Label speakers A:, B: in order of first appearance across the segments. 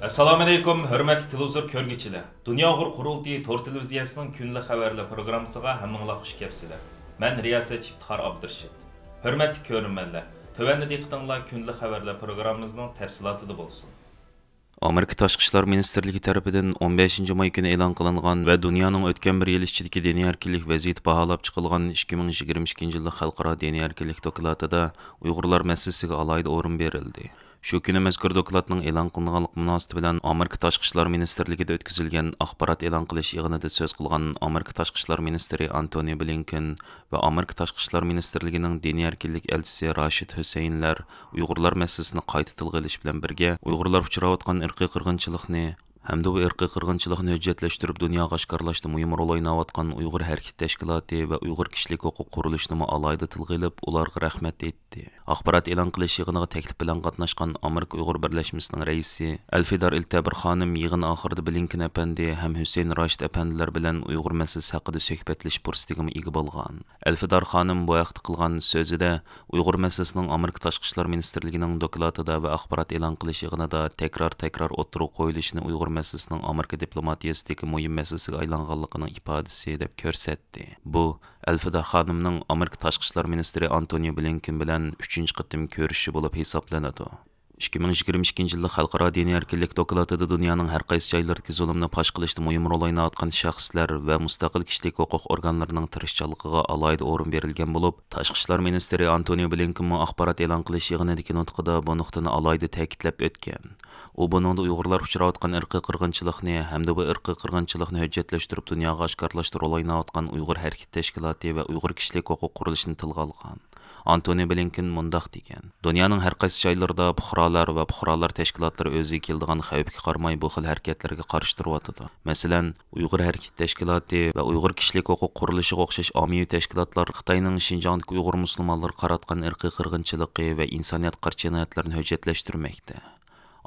A: Assalomu alaykum, hurmatli televizor ko'rguvchilar. Dunyo Uyg'ur qurultiyi Tor televiziyasining kunlik xabarlar programmasiga hammanglar xush kelibsizlar. Men riyosatchi Iftixor Abdurashid. Hurmatli ko'ruvchilar, tövəndə diqqətinizlər kunlik xabarlar programmamızın təfsilatında bo'lsin.
B: Amerika Tashqi ishlar ministrligi tarafidan 15 may kuni e'lon qilingan va dunyoning o'tgan bir yil ichidagi diniy erkinlik vaziyati baholab chiqilgan 2022 yillik xalqaro diniy erkinlik dokladida Uyg'urlar masalasiga alohida o'rin berildi. Shu kuni mazkur dokladning e'lon qilinganligi munosabati bilan Amerika Tashqi ishlar ministrligida o'tkazilgan axborot e'lon qilish yig'inida so'z qilgan Amerika Tashqi ishlar ministri Antony Blinken va Amerika Tashqi ishlar ministrligining diniy erkinlik elchisi Rashid Hussainlar Uyg'urlar masalasini qayta tilga olish bilan birga Uyg'urlar uchrayotgan irqiy qirg'inchilikni hamda bu irqiy qirg'inchilikni hujjatlashtirib dunyoga oshkorlashda muhim rol o'ynayotgan Uyg'ur harakat tashkiloti va Uyg'ur kishilik huquq qurilishini alohida tilga olib, ularga rahmat aytdi. Axborot e'lon qilish yig'iniga taklif bilan qatnashgan Amerika Uyg'ur birlashmasining raisi Alfidar Iltabir xonim yig'in oxirida Blinken apandi ham Hussein Rashid apandilar bilan Uyg'ur masalasi haqida suhbatlashish fursatiga ega bo'lgan. Alfidar xonim bu vaqtda qilgan so'zida Uyg'ur masalasining Amerika Tashqi ishlar ministrligining dokladida va axborot e'lon qilish yig'inida takror o'tirib qo'yilishini Uyg'ur masalasining Amerika diplomatiyasidagi muhim masalasiga aylanganligining ifodasi deb ko'rsatdi. Bu Alfidar xonimning Amerika Tashqi ishlar ministri Antony Blinken bilan 3-chi qitim ko'rishi bo'lib hisoblanadi. 2022 yilda xalqaro diniy erkinlik dokladida dunyoning har qaysi joylaridagi zulmni fosh qilishda muhim rol o'ynayotgan shaxslar va mustaqil kishilik huquq organlarining tirishchiligiga alohida o'rin berilgan bo'lib, Tashqi ishlar ministri Antony Blinken axborot e'lon qilish yig'inidagi nutqida bu nuqtani alohida ta'kidlab o'tgan. U buningda Uyg'urlar uchrayotgan irqiy qirg'inchilikni hamda bu irqiy qirg'inchilikni hujjatlashtirib dunyoga oshkorlashda rol o'ynayotgan Uyg'ur harakat tashkiloti va Uyg'ur kishilik huquq qurilishini tilga olgan. Antony Blinken mundaq degan: Dunyoning har qaysi joylarida fuqarolar va fuqarolar tashkilotlari o'ziga keladigan xavfga qaramay bu xil harakatlarga qarshi turyotdi. Masalan, Uyg'ur harakat tashkiloti va Uyg'ur kishilik huquq qurilishiga o'xshash ommaviy tashkilotlar Xitoyning Xinjiangdagi Uyg'ur musulmonlariga qaratgan irqiy qirg'inchiligi va insoniyat qarshi jinoyatlarini hujjatlashtirmoqda.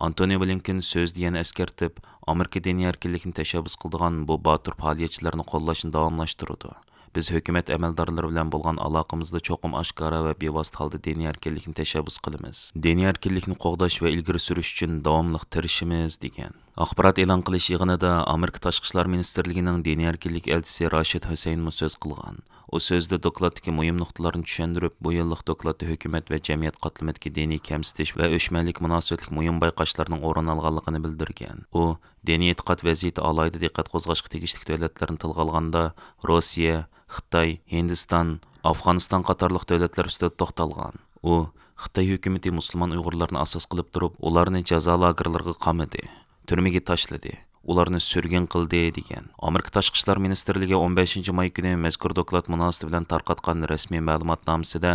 B: Antony Blinken so'z degan askartib, Amerika diniy erkinlikni tashabbus qiladigan bu botir faoliyatchilarni qo'llashni davomlashtirdi. Biz hukumat amaldorlari bilan bo'lgan aloqamizda cho'qim oshkora va bevosita holda diniy erkinlikni tashabbus qilamiz. Diniy erkinlikni qo'g'dash va ilgari surish uchun davomli tirishimiz degan. Axborot e'lon qilish yig'inida Amerika Tashqi ishlar ministrligining diniy erkinlik elchisi Rashid Hussain so'z qilgan. U so'zda dokladdagi muhim nuqtalarni tushuntirib, bu yillik dokladda hukumat va jamiyat qatlamidagi diniy kamsitish va o'chmanlik munosabatlik muhim bayqashlarning o'rin olganligini bildirgan. U diniy e'tiqod vaziyati alohida diqqat qo'zg'ashga tegishli davlatlarni tilga olganda Rossiya, Xitoy, Hindiston, Afg'oniston qatorliq davlatlar ustida to'xtalgan. U Xitoy hukumati musulmon Uyg'urlarni asos qilib turib, ularni jazo lagerlariga qamadi, turmaga tashladi, ularni surgun qildi degan. Amerika Tashqi ishlar ministrligi 15 may kuni mazkur doklad munosabati bilan tarqatgan rasmiy ma'lumotnomasida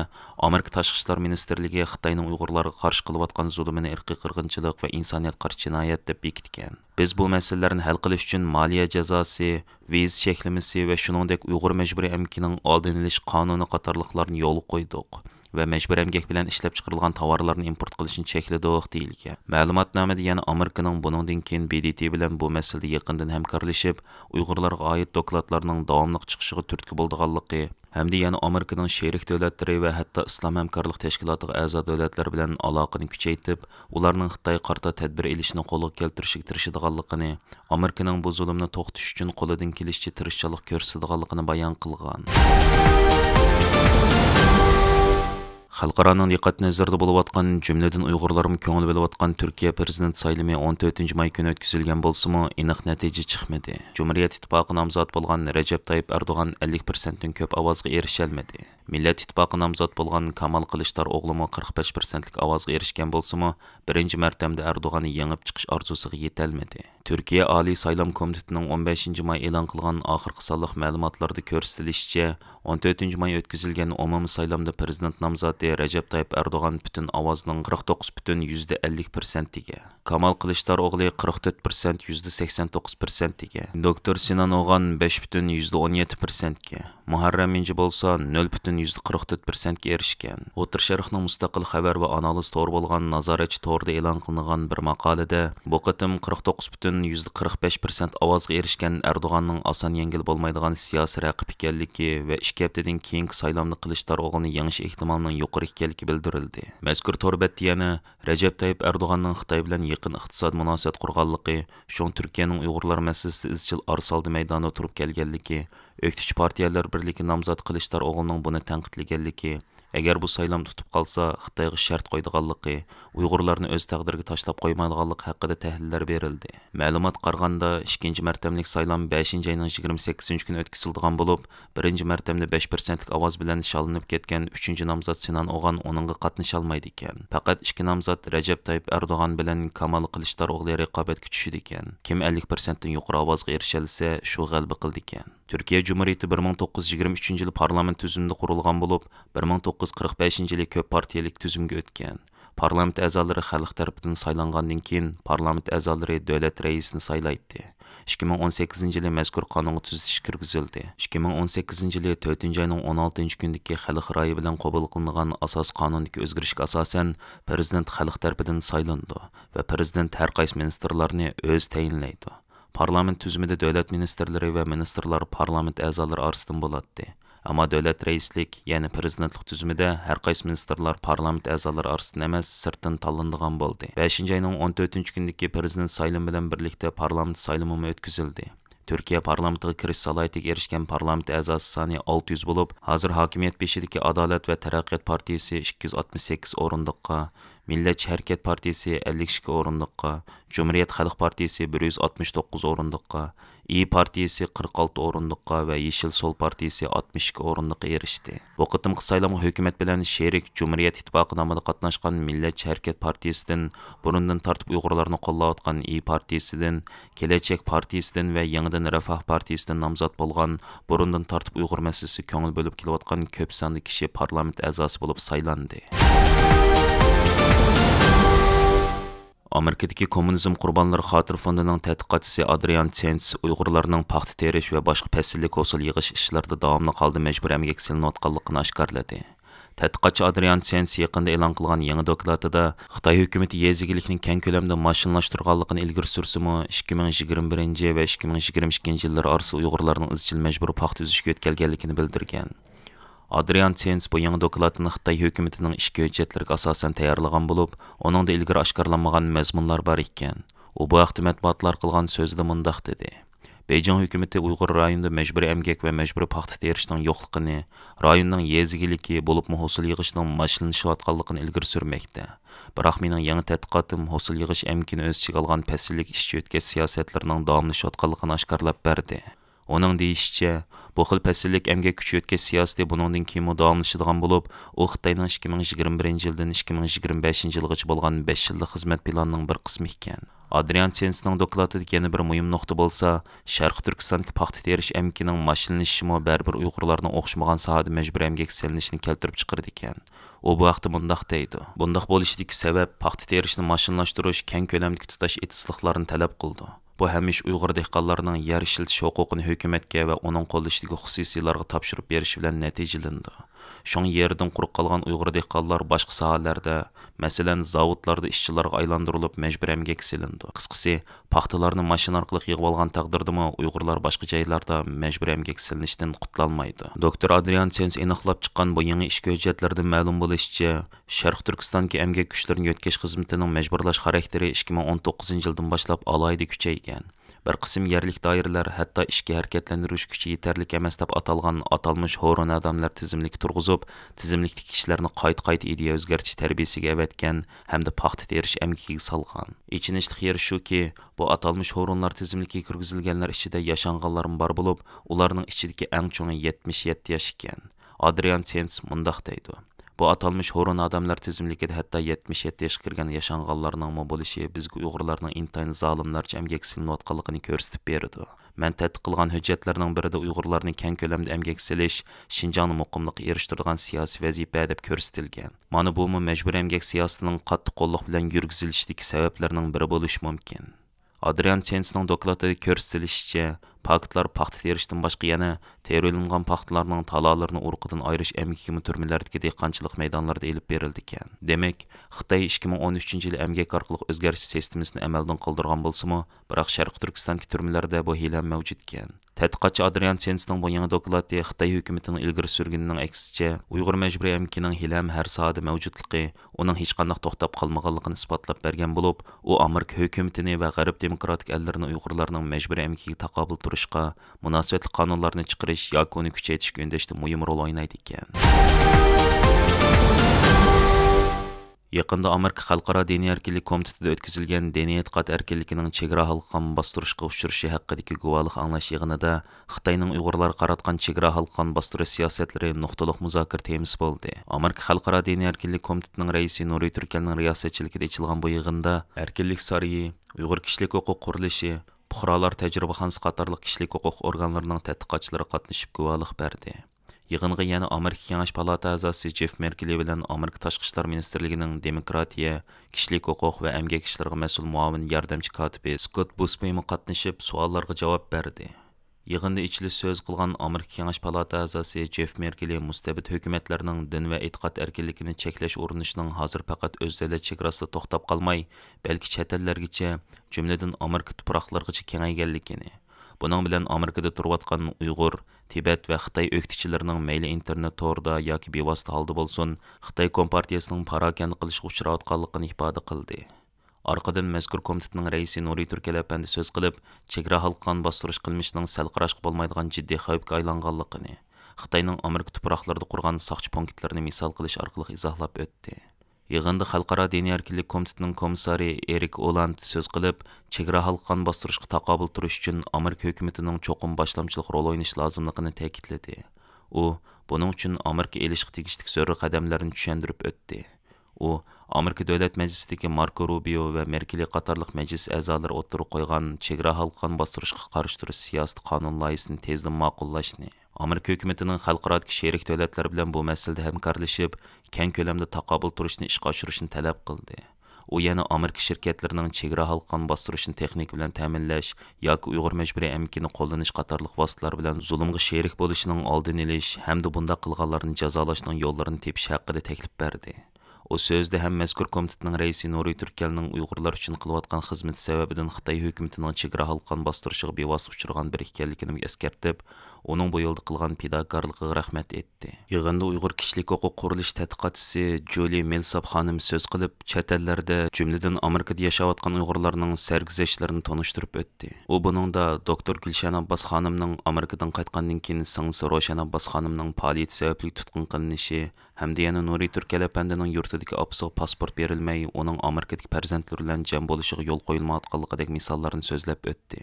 B: Amerika Tashqi ishlar ministrligi Xitoyning Uyg'urlarga qarshi qilayotgan zulmini irqiy qirg'inchilik va insoniyat qarshi jinoyat deb bekitgan. Biz bu masalalarni hal qilish uchun moliya jazosi, viza cheklamasi va shuningdek Uyg'ur majburiy emkining oldini olish qonuni qatorliqlarni yo'l qo'ydik va majburiy emgak bilan ishlab chiqarilgan tovarlarni import qilishni chekladik deyilgan. Ma'lumotnomada yana Amerikaning buningdan keyin BDT bilan bu masalada yaqindan hamkorlashib, Uyg'urlarga oid dokladlarning davomli chiqishiga turtki bo'lganligi hamda yana Amerikaning sherik davlatlari va hatto Islom hamkorlik tashkilotiga a'zo davlatlar bilan aloqani kuchaytirib, ularning Xitoy qarta tadbir elishini qo'lga keltirishga tirishadiganligini, Amerikaning bu zulmni to'xtatish uchun qo'lidan kelishicha tirishchilik ko'rsatadiganligini bayon qilgan. Xalqaroning diqqat nazarida bo'layotgan jumladan Uyg'urlarning ko'ngil bo'layotgan Turkiya prezident saylimi 14 may kuni o'tkazilgan bo'lsa-mu, aniq natija chiqmadi. Cumhuriyet ittifoqi nomzod bo'lgan Recep Tayyip Erdo'g'an 50% dan ko'p ovozga erisha olmadi. Millat ittifoqi nomzod bo'lgan Kamal Kılıçdaroğlu 45% lik ovozga erishgan bo'lsa-mu, birinchi martamda Erdo'g'anni yengib chiqish orzusiga yeta olmadi. Turkiya Oliy saylov komitetining 15 may e'lon qilgan oxirgi sonliq ma'lumotlarda ko'rsatilishicha, 14 may o'tkazilgan umumiy saylovda prezident nomzodi Recep Tayyip Erdo'g'an butun ovozning 49,50% ga, Kamal Kılıçdaroğlu 44,89% ga, Doktor Sinan Oğan 5,17% ga, Muharram İnci bolsa 0,44%ga erishgan. O'tir Sharqning mustaqil xabar va analiz to'g'ri bo'lgan nazoratchi to'g'rida e'lon qilingan bir maqolada bu qatim 49,45% ovozga erishgan Erdo'g'anning oson yengil bo'lmaydigan siyosiy raqib ekanligi va 2 haftadan keyingi saylovni Kılıçdaroğlu'ni yengish ehtimolining yuqori ekanligi bildirildi. Mazkur to'rbetda yana Recep Tayyip Erdo'g'anning Xitoy bilan yaqin iqtisod munosabat qurganligi, shun Turkiyaning Uyg'urlar masalasida izchil arsaldi maydonda turib kelganligi, Öktüç partiyalar birligi nomzod Kılıçdaroğlu'ning buni tanqidlaganligi, agar bu saylam tutib qolsa Xitoyga shart qo'ydiganligi, Uyg'urlarni o'z taqdiriga tashlab qo'ymaydiganligi haqida tahlillar berildi. Ma'lumot qaraganda, ikkinchi martamlik saylam 5-oyning 28 kuni o'tkaziladigan bo'lib, birinchi martamda 5% ovoz bilan shalinib ketgan 3-nomzod Sinan O'g'an uningga qatnasha olmaydi ekan. Faqat 2 nomzod Recep Tayyip Erdo'g'an bilan Kamal Kılıçdaroğlu raqobatga tushdi ekan. Kim 50% dan yuqori ovozga erisha olsa, shu g'alaba qildi ekan. Türkiye Cumhuriyeti 1923 yılı parlament tüzümünde kurulgan bulup, 1945 yılı köp partiyelik tüzümge ötken. Parlament əzaları xalq tərəfindən saylanğandan keyin parlament əzaları dövlət rəisini saylaydı. 2018 yılı məzkur qanunga tüzüş kirgizildi. 2018 yılı 4 ayının 16 gündəki xalq rəyi bilan qəbul qılınan asas qanundakı özgürüşə əsasən prezident xalq tərəfindən saylandı və prezident hər qaysı ministerlarını öz təyinləydi. Parlament tüzümündə dövlət ministerləri və ministerlər parlament əzaları arasından boladı. Amma dövlət reislik, yəni prezidentlik tüzümündə hər qaysı ministerlər parlament əzaları arasından emas, sırtdan tanlanğan boldu. 5 ayının 14 gündəki prezident sayılımı bilan birlikdə parlament sayılımı ötküzüldü. Türkiye parlamentiga kirish salohiyatiga erishgan parlament a'zosi soni 600 bo'lib, hozir hokimiyat beshidagi Adolat va Taraqqiyot partiyasi 268 o'rindiqqa, Millatchi Harakat partiyasi 52 o'rindiqqa, Cumhuriyet Xalq partiyasi 169 o'rindiqqa, İyi partiyasi 46 o'rindiqqa va Yeşil Sol partiyasi 62 o'rindiqqa erishdi. Bu qitimqi saylamga hukumat bilan sherik Cumhuriyet ittifoqi nomida qatnashgan Millatchi Harakat partiyasidan, burundan tortib Uyg'urlarni qo'llayotgan İyi partiyasidan, Kelajak partiyasidan va yangidan Refah partiyasidan nomzod bo'lgan, burundan tortib Uyg'ur masalasi ko'ngil bo'lib kelayotgan ko'p sonli kishi parlament a'zosi bo'lib saylandi. Amerikadagi Kommunizm qurbonlari xotir fondining tadqiqotchisi Adrian Chens Uyg'urlarning paxta terish va boshqa fasllik hosil yig'ish ishlarida davomli holda majburiy emgak silinayotganligini oshkorladi. Tədqiqatçı Adrian Chens yaqında e'lon qilgan yangi dokladida Xitoy hukumati yer egilikning keng ko'lamda mashinalashtirganligini ilgari sursimi, 2021 va 2022 yillar orasida Uyg'urlarning izchil majburiy paxta uzishga o'tkazganligini bildirgan. Adrian Chens bu yangi dokladini Xitoy hukumatining ishki hujjatlariga asosan tayyorlagan bo'lib, uningda ilgari oshkorlanmagan mazmunlar bor ekan. U bu vaqtda matbuotlar qilgan so'zida mundaq dedi: Beijing hukumati Uyg'ur rayonida majburiy emgak va majburiy paxta terishning yo'qligini, rayonning yezigiligi bo'lib hosil yig'ishning mashinalashayotganligini ilgari surmoqda. Biroq mening yangi tadqiqotim hosil yig'ish emgakini o'z ichiga olgan fasllik ishchi o'tkazish siyosatlarining davomlashayotganligini oshkorlab berdi. Onun deyishicha, bu xil fasllik emgak kuchi o'tkazish siyosati buningdan keyin davomlashadigan bo'lib, u Xitoyning 2021 yildan 2025 yilgacha bo'lgan 5 yillik xizmat planining bir qismi ekan. Adrian Chensning dokladida yana bir muhim nuqta bo'lsa, Sharq Turkistondagi paxta terish emgakining mashinalashishimi baribir Uyg'urlarning o'xshamagan sohada majburiy emgak silinishini keltirib chiqardi ekan. U bu vaqtda mundaq deydi: Bundaq bo'lishidagi sabab paxta terishni mashinalaштырыш keng ko'lamdagi tutash etisliqlarni talab qildi. Bu hamish Uyg'ur dehqonlarining yer ishiltish huquqini hukumatga va uning qo'llashidagi xususiylarga topshirib berish bilan natijalandi. Şoň yerden quruq qalgan Uyg'ur dehqonlar boshqa sohalarda, masalan, zavodlarda ishchilarga aylantirilib majburiy emgak silindi. Qisqasi, paxtalarni mashina orqali yig'ib olgan taqdirdami Uyg'urlar boshqa joylarda majburiy emgak silinishdan qutulolmaydi. Doktor Adrian Chens aniqlab chiqqan bu yangi ishki hujjatlardan ma'lum bo'lishicha, Sharq Turkistondagi emgak kuchlarini yetkazish xizmatining majburlash xarakteri 2019-yildan boshlab alohida kuchaygan. Bir qism yerlik doiralar hatto ishga harakatlantirish kuchi yetarli emas deb atalgan atalmış horon odamlar tizimlik turg'izib, tizimlikdagi kishilarni qayta ideya o'zgartish tarbiyasiga avatgan hamda paxta terish emgikiga solgan. Ichinishli yeri shuki, bu atalmış horonlar tizimligiga kirgizilganlar ichida yashanganlar bor bo'lib, ularning ichidagi eng cho'ngi 77 yosh ekan. Adrian Chens mundaq deydi: Bu atalmış horon adamlar tizimlikida hatto 77 yoshga kirgan yashanganlarning bo'lishi bizga Uyg'urlarning intayin zolimlarcha emgak silinayotganligini ko'rsatib berdi. Men tadqiq qilgan hujjatlarning birida Uyg'urlarning keng ko'lamda emgak silish Xinjiang muqimlikka erishtirgan siyosiy vazifa deb ko'rsatilgan. Mana bu majburiy emgak siyosatining qattiq qo'lliq bilan yurgizilishdagi sabablarning biri bo'lishi mumkin. Adrian Chensning dokladida ko'rsatilishicha, paketlar paxta terishdan boshqa yana terilingan paxtalarning talalarını urqidan ayirish əmgak türmələrindəki dehqonchilik maydonlarida elib berildi ekan. Demak, Xitoy 2013 yil əmgak orqali o'zgartirish sistemasini amaldan qoldirgan bo'lsa-mu, biroq Sharq Turkistondagi türmələrdə bu hiyla mavjud ekan. Tədqiqatçı Adrian Sensning bu yangi doklati Xitoy hukumatining ilgari surganining aksicha Uyg'ur majburiy amkining hilam har sohada mavjudligi uning hech qanday to'xtab qolmaganligini isbotlab bergan bo'lib, u Amerika hukumatini va G'arb demokratik ellarning Uyg'urlarning majburiy amkiga taqobil turishga munosabatli qonunlarni chiqarish yoki uni kuchaytirishga undashda muhim rol o'ynaydi ekan. Yaqında Amerika Xalqaro diniy erkinlik komitetida o'tkazilgan diniy e'tiqod erkinligining chegara halqan bostirishga uchrashi haqidagi guvohlik anglash yig'inida Xitoyning Uyg'urlarga qaratgan chegara halqan bostirish siyosatlari nuqtaliq muzokara temasi bo'ldi. Amerika Xalqaro diniy erkinlik komitetining raisi Nuriy Turkalning riyosatchiligida ochilgan bu yig'inda erkinlik sarayi, Uyg'ur kishilik huquq qurilishi, fuqarolar tajribaxonasi qatorliq kishilik huquq organlarining tadqiqotchilari qatnashib guvohlik berdi. Yig'inga yana Amerika Kengash palata a'zosi Jeff Merkeli bilan Amerika Tashqi ishlar ministrligining demokratiya, kishilik huquq va emgak ishlariga mas'ul muavin yordamchi kotibi Scott Busby qatnashib savollarga javob berdi. Yig'inda ichilish so'z qilgan Amerika Kengash palata a'zosi Jeff Merkeli mustabid hukumatlarning din va e'tiqod erkinligini cheklash urinishining hozir faqat o'z davlat chegarasida to'xtab qolmay, balki chet ellargacha, jumladan Amerika tuproqlarigacha kengayganligini. Bunun bilan Amerikada turayotgan Uyg'ur, Tibet va Xitoy o'qituvchilarining mayli internet torida yoki bevosita holda bo'lsin, Xitoy kompartiyasining parokanda qilishga uchrayotganligini ifoda qildi. Arqadan mazkur komitetning raisi Nuriy Turkal apandi so'z qilib, chegara halqan bostirish qilmishining sal qarashqa bo'lmaydigan jiddiy xavfga aylanganligini, Xitoyning Amerika tuproqlarida qurgan soqchi punktlarini misol qilish orqali izohlab o'tdi. Yig'inda Xalqaro diniy erkinlik komitetining komissari Erik Oland so'z qilib, chegara halqan bostirishga taqobil turish uchun Amerika hukumatining cho'qim boshlamchilik rol o'ynashi lozimligini ta'kidladi. U buning uchun Amerika elishga tegishli zo'r qadamlarni tushuntirib o'tdi. U Amerika Davlat Majlisidagi Marco Rubio va Merkeli qatorliq majlis a'zolari o'tirib qo'ygan chegara halqan bostirishga qarshi turish siyosiy qonun loyihasini tezda ma'qullashni, Amerika hukumatining xalqarodagi sherik davlatlar bilan bu masalada hamkorlashib, keng ko'lamda taqobil turishni ishga oshirishni talab qildi. U yana Amerika shirkatlarining chegara halqan bostirishni texnik bilan ta'minlash yoki Uyg'ur majburiy amkini qo'llanish qatorliq vositalar bilan zulmga sherik bo'lishining oldini olish hamda bunda qilganlarni jazolashning yo'llarini tepish haqida taklif berdi. O sözde hem mazkur komitetning raisi Nuriy Turkalning Uyg'urlar uchun qilayotgan xizmati sababidan Xitoy hukumatining chegara halqan bostirishiga bevosita uchragan bir ekanligini eskartib, uning bu yo'lda qilgan fidokorligiga rahmat etdi. Yig'inda Uyg'ur kishilik huquq qurilish tadqiqotchisi Julie Millsap xonim so'z qilib, chet ellarda, jumladan Amerikada yashayotgan Uyg'urlarning sarguzashtlarini tanishtirib o'tdi. U buningda Dr. Gulshan Abbas xonimning Amerikadan qaytgandan keyin singsi Roshan Abbas xonimning faoliyati sababli tutqun qilinishi hamda yana Nuriy Turkal apandining yurtidagi opsiga pasport berilmay, uning Amerikadagi farzandlari bilan jam bo'lishiga yo'l qo'yilmayotganligidek misollarni so'zlab o'tdi.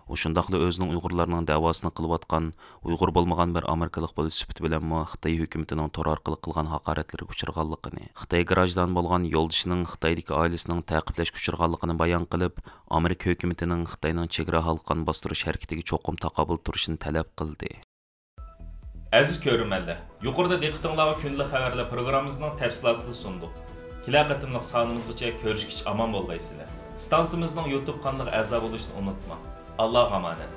B: U shundaqla o'zining Uyg'urlarning da'vosini qilayotgan, Uyg'ur bo'lmagan bir Amerikalik bo'lish sifati bilan Xitoy hukumatining tor orqali qilgan haqoratlarga uchraganligini, Xitoy garajdan bo'lgan yo'ldishining Xitoydagi oilasining ta'qiblashga uchraganligini bayon qilib, Amerika hukumatining Xitoyning chegara halqan bostirish harakatiga cho'qim taqobil turishini talab qildi.
A: Aziz ko'rmanlar, yuqorida diqqatingizga kunlik xabarlar programmamizning tafsilotini sunduq. Kelar qatimliq sonimizgacha ko'rishgich omon bo'lgaysizlar. Stansimizning YouTube kanaliga a'zo bo'lishni unutma. Allohga omonat.